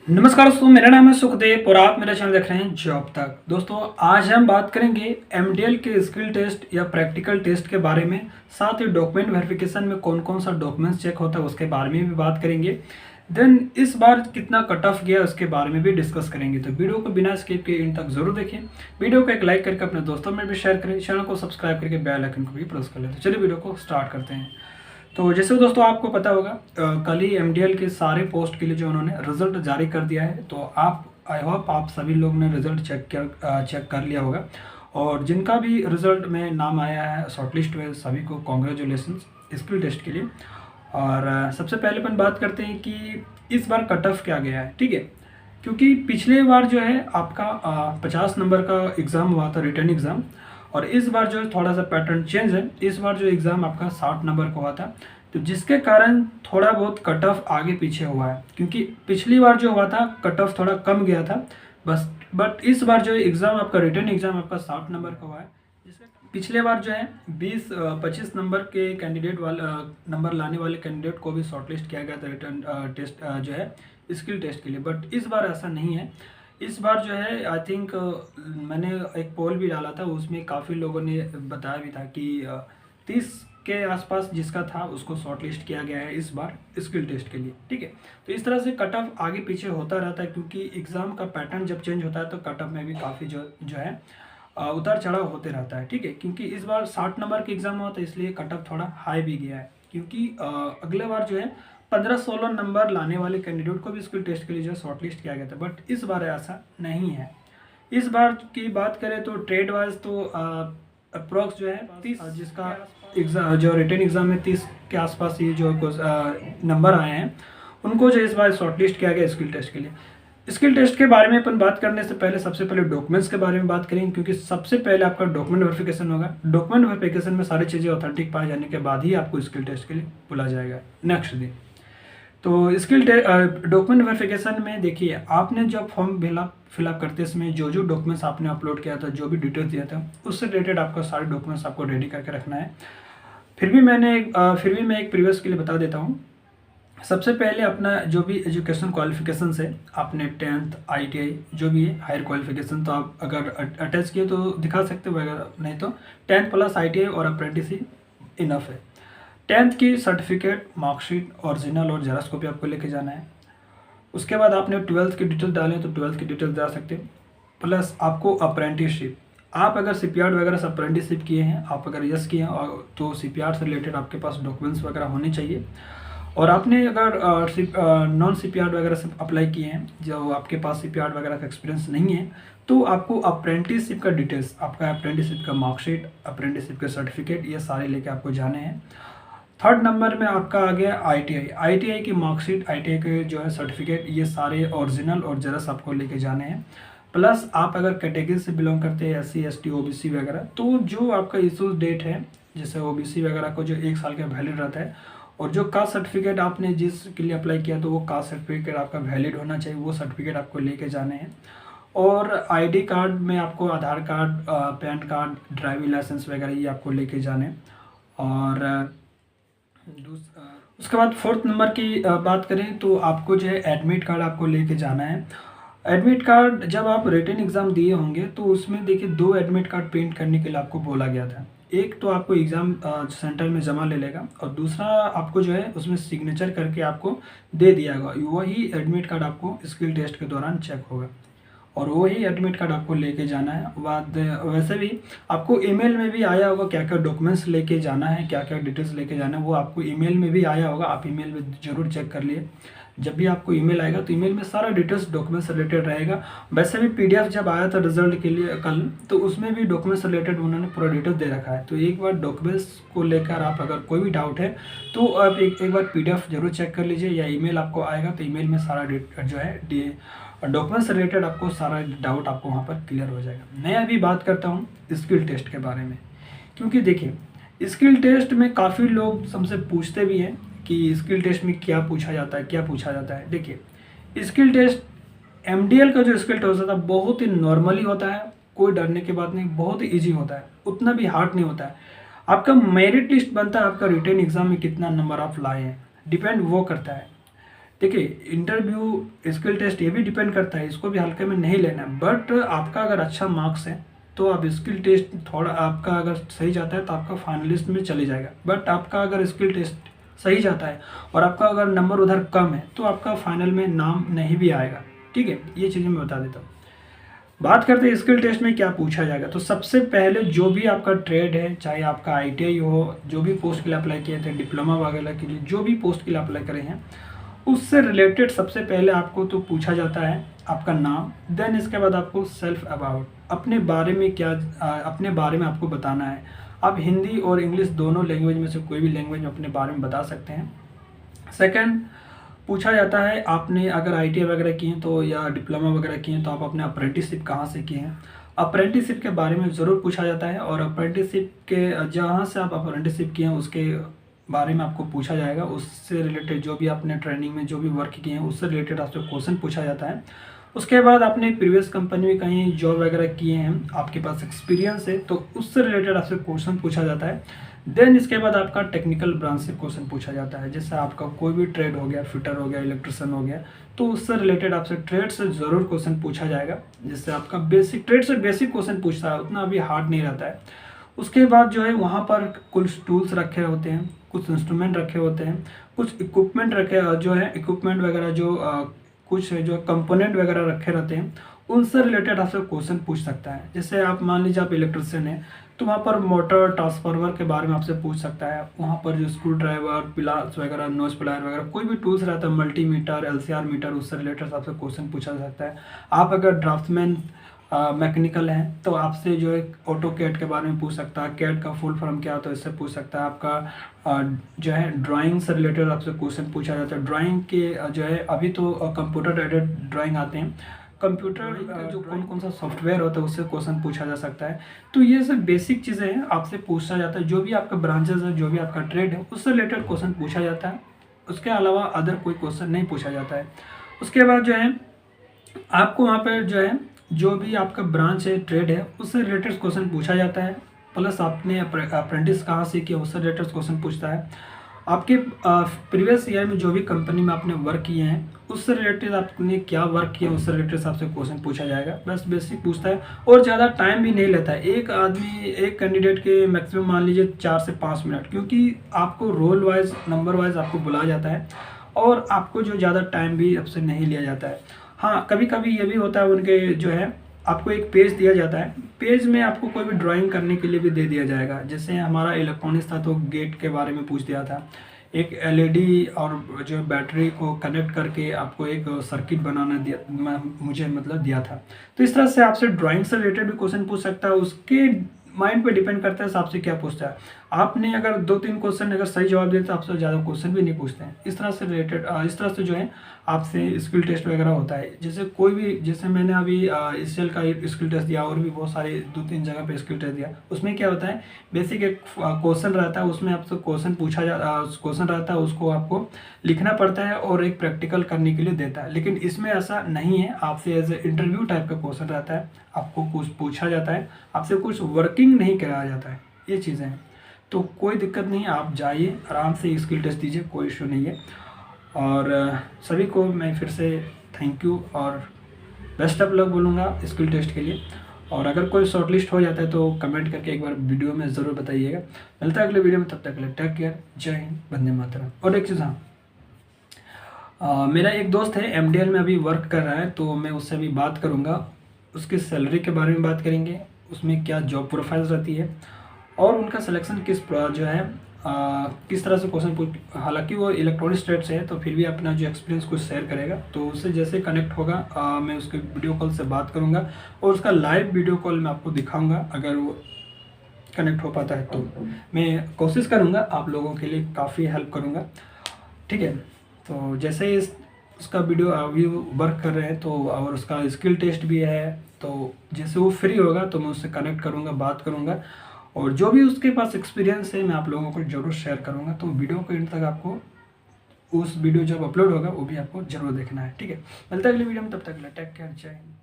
नमस्कार दोस्तों, मेरा नाम है सुखदेव और आप मेरा चैनल देख रहे हैं जॉब तक। दोस्तों, आज हम बात करेंगे एमडीएल के स्किल टेस्ट या प्रैक्टिकल टेस्ट के बारे में। साथ ही डॉक्यूमेंट वेरिफिकेशन में कौन कौन सा डॉक्यूमेंट्स चेक होता है उसके बारे में भी बात करेंगे। देन इस बार कितना कट ऑफ गया उसके बारे में भी डिस्कस करेंगे। तो वीडियो को बिना स्किप किए इन तक जरूर देखें। वीडियो को एक लाइक करके अपने दोस्तों में भी शेयर करें। चैनल को सब्सक्राइब करके बेल आइकन को भी प्रेस कर लें। तो चलिए वीडियो को स्टार्ट करते हैं। तो जैसे दोस्तों आपको पता होगा, कल ही एमडीएल के सारे पोस्ट के लिए जो उन्होंने रिजल्ट जारी कर दिया है। तो आप आई होप आप सभी लोग ने रिजल्ट चेक कर लिया होगा। और जिनका भी रिजल्ट में नाम आया है शॉर्टलिस्ट में, सभी को कॉन्ग्रेचुलेसन्स स्किल टेस्ट के लिए। और सबसे पहले अपन बात करते हैं कि इस बार कट ऑफ क्या गया है। ठीक है, क्योंकि पिछले बार जो है आपका 50 नंबर का एग्ज़ाम हुआ था, रिटर्न एग्ज़ाम। और इस बार जो है थोड़ा सा पैटर्न चेंज है। इस बार जो एग्ज़ाम आपका 60 नंबर का हुआ था, तो जिसके कारण थोड़ा बहुत कट ऑफ आगे पीछे हुआ है। क्योंकि पिछली बार जो हुआ था कट ऑफ थोड़ा कम गया था बस। बट इस बार जो एग्ज़ाम आपका रिटर्न एग्ज़ाम आपका 60 नंबर का हुआ है। पिछले बार जो है 20-25 नंबर के कैंडिडेट नंबर लाने वाले कैंडिडेट को भी शॉर्टलिस्ट किया गया था रिटर्न टेस्ट जो है स्किल टेस्ट के लिए। बट इस बार ऐसा नहीं है। इस बार जो है आई थिंक मैंने एक पोल भी डाला था, उसमें काफ़ी लोगों ने बताया भी था कि 30 के आसपास जिसका था उसको शॉर्टलिस्ट किया गया है इस बार स्किल टेस्ट के लिए। ठीक है, तो इस तरह से कट ऑफ आगे पीछे होता रहता है, क्योंकि एग्ज़ाम का पैटर्न जब चेंज होता है तो कट ऑफ में भी काफ़ी जो है उतार चढ़ाव होते रहता है। ठीक है, क्योंकि इस बार 60 नंबर का एग्ज़ाम हुआ तो इसलिए कट ऑफ थोड़ा हाई भी गया है। क्योंकि अगले बार जो है 15-16 नंबर लाने वाले कैंडिडेट को भी स्किल टेस्ट के लिए जो है शॉर्टलिस्ट किया गया था। बट इस बार ऐसा नहीं है। इस बार की बात करें तो ट्रेड वाइज तो अप्रोक्स जो है 30 जिसका एग्ज़ाम जो रिटर्न एग्ज़ाम में 30 के आसपास ये जो नंबर आए हैं उनको जो इस बार शॉर्टलिस्ट किया गया स्किल टेस्ट के लिए। स्किल टेस्ट के बारे में अपन बात करने से पहले सबसे पहले डॉक्यूमेंट्स के बारे में बात करेंगे, क्योंकि सबसे पहले आपका डॉक्यूमेंट वेरिफिकेशन होगा। डॉक्यूमेंट वेरिफिकेशन में सारी चीज़ें ऑथेंटिक पाए जाने के बाद ही आपको स्किल टेस्ट के लिए बुला जाएगा नेक्स्ट दिन। तो डॉक्यूमेंट वेरिफिकेशन में देखिए, आपने जब फॉर्म फिलअप करते समय जो डॉक्यूमेंट्स आपने अपलोड किया था, जो भी डिटेल्स दिया था, उससे रिलेटेड आपका सारे डॉक्यूमेंट्स आपको रेडी करके रखना है। फिर भी मैं एक प्रीवियस के लिए बता देता हूँ। सबसे पहले अपना जो भी एजुकेशन क्वालिफिकेशन है, आपने 10th ITI जो भी है हायर क्वालिफिकेशन, तो आप अगर अटैच किए तो दिखा सकते हो, अगर नहीं तो 10th प्लस ITI और अप्रेंटिसशिप इनफ है। 10th की सर्टिफिकेट, मार्कशीट, ओरिजिनल और जेरॉक्स कॉपी आपको लेके जाना है। उसके बाद आपने 12th की डिटेल डालें तो 12th की डिटेल डाल सकते हो। प्लस आपको अप्रेंटिसशिप, आप अगर CPR वगैरह से अप्रेंटिसशिप किए हैं, आप अगर यस किए हैं तो CPR से रिलेटेड आपके पास डॉक्यूमेंट्स वगैरह होने चाहिए। और आपने अगर नॉन CPR वगैरह से अप्लाई किए हैं, जो आपके पास CPR वगैरह का एक्सपीरियंस नहीं है, तो आपको अप्रेंटिसशिप का डिटेल्स, आपका अप्रेंटिसशिप का मार्कशीट, अप्रेंटिसशिप के सर्टिफिकेट, ये सारे लेके आपको जाने हैं। थर्ड नंबर में आपका आ गया ITI की मार्कशीट, ITI के जो है सर्टिफिकेट, ये सारे ओरिजिनल और जेरॉक्स आपको लेके जाने हैं। प्लस आप अगर कैटेगरी से बिलोंग करते हैं SC ST OBC वगैरह, तो जो आपका इशू डेट है, जैसे OBC वगैरह को जो 1 साल का वैलिड रहता है, और जो कास्ट सर्टिफिकेट आपने जिसके लिए अप्लाई किया तो वो कास्ट सर्टिफिकेट आपका वैलिड होना चाहिए, वो सर्टिफिकेट आपको लेके जाने हैं। और ID कार्ड में आपको Aadhaar card, PAN card, driving licence वगैरह ये आपको लेके जाने। और उसके बाद फोर्थ नंबर की बात करें तो आपको जो है एडमिट कार्ड आपको लेके जाना है। एडमिट कार्ड जब आप रिटन एग्ज़ाम दिए होंगे तो उसमें देखिए 2 एडमिट कार्ड प्रिंट करने के लिए आपको बोला गया था। एक तो आपको एग्ज़ाम सेंटर में जमा ले लेगा, और दूसरा आपको जो है उसमें सिग्नेचर करके आपको दे दिया होगा। वही एडमिट कार्ड आपको स्किल टेस्ट के दौरान चेक होगा, और वही एडमिट कार्ड आपको लेके जाना है। बाद वैसे भी आपको ईमेल में भी आया होगा क्या क्या डॉक्यूमेंट्स लेके जाना है, क्या क्या डिटेल्स लेके जाना है, वो आपको ईमेल में भी आया होगा। आप ईमेल में ज़रूर चेक कर लिए। जब भी आपको ईमेल आएगा तो ईमेल में सारा डिटेल्स डॉक्यूमेंट्स रिलेटेड रहेगा। वैसे भी PDF जब आया था रिजल्ट के लिए कल, तो उसमें भी डॉक्यूमेंट्स रिलेटेड उन्होंने पूरा डिटेल्स दे रखा है। तो एक बार डॉक्यूमेंट्स को लेकर आप अगर कोई भी डाउट है तो आप एक बार PDF जरूर चेक कर लीजिए, या ईमेल आपको आएगा तो ईमेल में सारा जो है डॉक्यूमेंट्स रिलेटेड आपको सारा डाउट आपको वहाँ पर क्लियर हो जाएगा। मैं अभी बात करता हूँ स्किल टेस्ट के बारे में, क्योंकि देखिए स्किल टेस्ट में काफ़ी लोग हमसे पूछते भी हैं कि स्किल टेस्ट में क्या पूछा जाता है। देखिए स्किल टेस्ट MDL का जो स्किल टेस्ट होता है बहुत ही नॉर्मली होता है, कोई डरने की बात नहीं, बहुत ही ईजी होता है, उतना भी हार्ड नहीं होता है। आपका मेरिट लिस्ट बनता है, आपका रिटन एग्जाम में कितना नंबर आप लाए हैं, डिपेंड वो करता है। देखिए इंटरव्यू स्किल टेस्ट ये भी डिपेंड करता है, इसको भी हल्के में नहीं लेना है, बट आपका अगर अच्छा मार्क्स है तो आप स्किल टेस्ट थोड़ा आपका अगर सही जाता है तो आपका फाइनलिस्ट में चले जाएगा। बट आपका अगर स्किल टेस्ट सही जाता है और आपका अगर नंबर उधर कम है तो आपका फाइनल में नाम नहीं भी आएगा। ठीक है, ये चीज़ें मैं बता देता हूँ। बात करते हैं स्किल टेस्ट में क्या पूछा जाएगा। तो सबसे पहले जो भी आपका ट्रेड है, चाहे आपका ITI हो, जो भी पोस्ट के लिए अप्लाई किए थे, डिप्लोमा वगैरह के लिए जो भी पोस्ट के लिए अप्लाई करे हैं, उससे रिलेटेड सबसे पहले आपको तो पूछा जाता है आपका नाम। देन इसके बाद आपको सेल्फ अबाउट, अपने बारे में क्या अपने बारे में आपको बताना है। आप हिंदी और इंग्लिश दोनों लैंग्वेज में से कोई भी लैंग्वेज में अपने बारे में बता सकते हैं। सेकंड पूछा जाता है आपने अगर ITI वगैरह किए हैं तो या डिप्लोमा वगैरह किए हैं तो आप अपने अप्रेंटिसशिप कहाँ से किए हैं, अप्रेंटिसशिप के बारे में ज़रूर पूछा जाता है। और अप्रेंटिसशिप के जहाँ से आप अप्रेंटिसशिप किए हैं उसके बारे में आपको पूछा जाएगा। उससे रिलेटेड जो भी आपने ट्रेनिंग में जो भी वर्क किए हैं उससे रिलेटेड आपसे क्वेश्चन पूछा जाता है। उसके बाद आपने प्रीवियस कंपनी में कहीं जॉब वगैरह किए हैं, आपके पास एक्सपीरियंस है तो उससे रिलेटेड आपसे क्वेश्चन पूछा जाता है। देन इसके बाद आपका टेक्निकल ब्रांच से क्वेश्चन पूछा जाता है, जैसे आपका कोई भी ट्रेड हो गया, फिटर हो गया, इलेक्ट्रिशियन हो गया, तो उससे रिलेटेड आपसे ट्रेड से ज़रूर क्वेश्चन पूछा जाएगा। जिससे आपका बेसिक ट्रेड से बेसिक क्वेश्चन पूछता है, उतना अभी हार्ड नहीं रहता है। उसके बाद जो है वहाँ पर कुछ टूल्स रखे होते हैं, कुछ इंस्ट्रूमेंट रखे होते हैं, कुछ इक्विपमेंट रखे जो है इक्विपमेंट वगैरह जो कुछ जो कंपोनेंट वगैरह रखे रहते हैं, उनसे रिलेटेड आपसे क्वेश्चन पूछ सकता है। जैसे आप मान लीजिए आप इलेक्ट्रिशियन हैं तो वहाँ पर मोटर ट्रांसफार्मर के बारे में आपसे पूछ सकता है। वहाँ पर जो स्क्रू ड्राइवर, पिलास वगैरह, नोज प्लायर वगैरह कोई भी टूल्स रहता है, मल्टीमीटर, LCR मीटर, उससे रिलेटेड आपसे क्वेश्चन पूछा जा सकता है। आप अगर ड्राफ्टमैन मैकेनिकल है तो आपसे जो है ऑटो कैड के बारे में पूछ सकता है, कैड का फुल फॉर्म क्या होता है इससे पूछ सकता है। आपका जो है ड्राइंग से रिलेटेड आपसे क्वेश्चन पूछा जाता है। ड्राइंग के जो है अभी तो कंप्यूटर एडेड ड्राइंग आते हैं, कंप्यूटर जो कौन कौन सा सॉफ्टवेयर होता है उससे क्वेश्चन पूछा जा सकता है। तो ये सब बेसिक चीज़ें हैं, आपसे पूछा जाता है। जो भी आपका ब्रांचेस है, जो भी आपका ट्रेड है, उससे रिलेटेड क्वेश्चन पूछा जाता है। उसके अलावा अदर कोई क्वेश्चन नहीं पूछा जाता है। उसके बाद जो है आपको वहाँ पर जो है जो भी आपका ब्रांच है, ट्रेड है, उससे रिलेटेड क्वेश्चन पूछा जाता है। प्लस आपने अप्रेंटिस कहाँ से किया उससे रिलेटेड क्वेश्चन पूछता है। आपके प्रीवियस ईयर में जो भी कंपनी में आपने वर्क किए हैं उससे रिलेटेड आपने क्या वर्क किया उससे रिलेटेड आपसे क्वेश्चन पूछा जाएगा। बस बेसिक पूछता है और ज़्यादा टाइम भी नहीं लेता है। एक आदमी, एक कैंडिडेट के मैक्सिमम मान लीजिए 4 से 5 मिनट, क्योंकि आपको रोल वाइज, नंबर वाइज आपको बुलाया जाता है और आपको जो ज़्यादा टाइम भी आपसे नहीं लिया जाता है। हाँ, कभी कभी ये भी होता है उनके जो है आपको एक पेज दिया जाता है, पेज में आपको कोई भी ड्राइंग करने के लिए भी दे दिया जाएगा। जैसे हमारा इलेक्ट्रॉनिक्स था तो गेट के बारे में पूछ दिया था, एक LED और जो बैटरी को कनेक्ट करके आपको एक सर्किट बनाना दिया, मुझे मतलब दिया था। तो इस तरह से आपसे ड्राइंग से रिलेटेड भी क्वेश्चन पूछ सकता है। उसके माइंड पे डिपेंड करता है आपसे क्या पूछता है। आपने अगर 2-3 क्वेश्चन अगर सही जवाब दिए तो आपसे ज़्यादा क्वेश्चन भी नहीं पूछते हैं। इस तरह से रिलेटेड इस तरह से जो है आपसे स्किल टेस्ट वगैरह होता है। जैसे कोई भी, जैसे मैंने अभी SL का स्किल टेस्ट दिया और भी बहुत सारे 2-3 जगह पे स्किल टेस्ट दिया। उसमें क्या होता है, बेसिक एक क्वेश्चन रहता है, उसमें आपसे क्वेश्चन क्वेश्चन रहता है, उसको आपको लिखना पड़ता है और एक प्रैक्टिकल करने के लिए देता है। लेकिन इसमें ऐसा नहीं है, आपसे एज ए इंटरव्यू टाइप का क्वेश्चन रहता है, आपको कुछ पूछा जाता है, आपसे कुछ वर्किंग नहीं कराया जाता है। ये चीज़ें हैं, तो कोई दिक्कत नहीं है, आप जाइए आराम से स्किल टेस्ट दीजिए, कोई इशू नहीं है। और सभी को मैं फिर से थैंक यू और बेस्ट ऑफ लक बोलूँगा स्किल टेस्ट के लिए। और अगर कोई शॉर्ट लिस्ट हो जाता है तो कमेंट करके एक बार वीडियो में ज़रूर बताइएगा। मिलता है अगले वीडियो में, तब तक के लिए टेक केयर, जय हिंद, वंदे मातरम। और एक चीज़, हाँ, मेरा एक दोस्त है MDL में अभी वर्क कर रहा है, तो मैं उससे भी बात करूँगा, उसकी सैलरी के बारे में बात करेंगे, उसमें क्या जॉब प्रोफाइल रहती है और उनका सिलेक्शन जो है किस तरह से क्वेश्चन पूछ। हालांकि वो इलेक्ट्रॉनिक्स ट्रेड से है तो फिर भी अपना जो एक्सपीरियंस कुछ शेयर करेगा, तो उससे जैसे कनेक्ट होगा मैं उसके वीडियो कॉल से बात करूंगा और उसका लाइव वीडियो कॉल मैं आपको दिखाऊंगा। अगर वो कनेक्ट हो पाता है तो मैं कोशिश करूंगा आप लोगों के लिए काफ़ी हेल्प करूंगा। ठीक है, तो जैसे ही उसका वीडियो अभी वर्क कर रहे हैं तो, और उसका स्किल टेस्ट भी है, तो जैसे वो फ्री होगा तो मैं उससे कनेक्ट करूंगा, बात करूंगा और जो भी उसके पास एक्सपीरियंस है मैं आप लोगों को जरूर शेयर करूंगा। तो वीडियो को इन तक आपको, उस वीडियो जब अपलोड होगा वो भी आपको जरूर देखना है। ठीक है, मिलता है अगले वीडियो में, तब तक टेक केयर, जय हिंद।